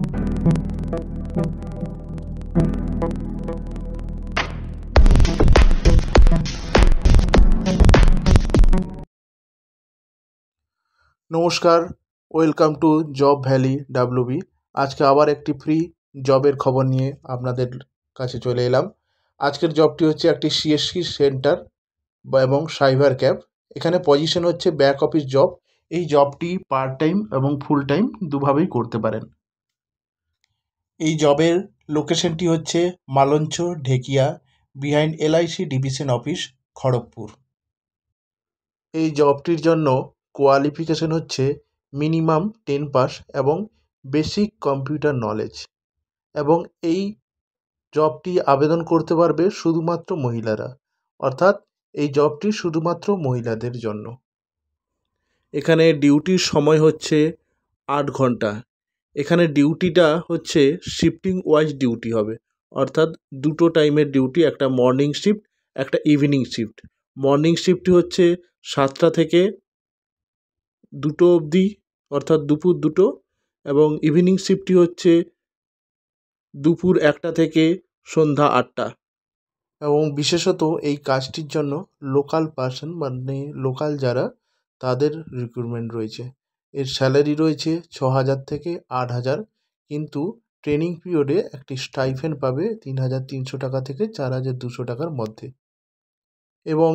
নমস্কার, welcome to job valley WB. আজকে আবার একটি ফ্রি জবের খবর নিয়ে আপনাদের কাছে চলে এলাম। আজকের জবটি হচ্ছে একটি সিএসসি সেন্টার এবং সাইবার ক্যাব। এখানে পজিশন হচ্ছে ব্যাক অফিস জব। এই জবটি পার্ট টাইম এবং ফুল টাইম দুভাবেই করতে পারেন। এই জবের লোকেশনটি হচ্ছে Malancha, Dhekia, behind LIC division office, Kharagpur. এই জবটির জন্য কোয়ালিফিকেশন হচ্ছে মিনিমাম 10 পাস এবং বেসিক কম্পিউটার নলেজ, এবং এই জবটি আবেদন করতে পারবে শুধুমাত্র মহিলারা, অর্থাৎ এই জবটি শুধুমাত্র মহিলাদের জন্য। এখানে ডিউটির সময় হচ্ছে 8 ঘন্টা। এখানে ডিউটিটা হচ্ছে শিফটিং ওয়াইজ ডিউটি হবে, অর্থাৎ দুটো টাইমের ডিউটি, একটা মর্নিং শিফট, একটা ইভিনিং শিফট। মর্নিং শিফটটি হচ্ছে 7টা থেকে 2টো অবধি, অর্থাৎ দুপুর 2টো, এবং ইভিনিং শিফটটি হচ্ছে দুপুর 1টা থেকে সন্ধ্যা 8টা। এবং বিশেষত এই কাজটির জন্য লোকাল পার্সন, মানে লোকাল যারা, তাদের রিক্রুটমেন্ট রয়েছে। এর স্যালারি রয়েছে 6,000 থেকে 8,000, কিন্তু ট্রেনিং পিরিয়ডে একটি স্টাইফেন্ড পাবে 3,300 টাকা থেকে 4,200 টাকার মধ্যে, এবং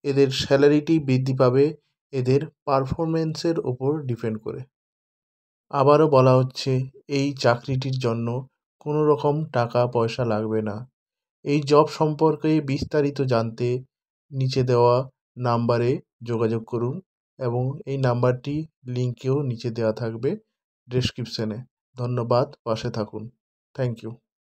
এদের স্যালারিটি বৃদ্ধি পাবে এদের পারফরমেন্সের ওপর ডিপেন্ড করে। আবারও বলা হচ্ছে, এই চাকরিটির জন্য কোনো রকম টাকা পয়সা লাগবে না। এই জব সম্পর্কে বিস্তারিত জানতে নিচে দেওয়া নাম্বারে যোগাযোগ করুন, এবং এই নাম্বারটি লিঙ্কেও নিচে দেওয়া থাকবে ডেসক্রিপশনে। ধন্যবাদ, পাশে থাকুন। Thank you.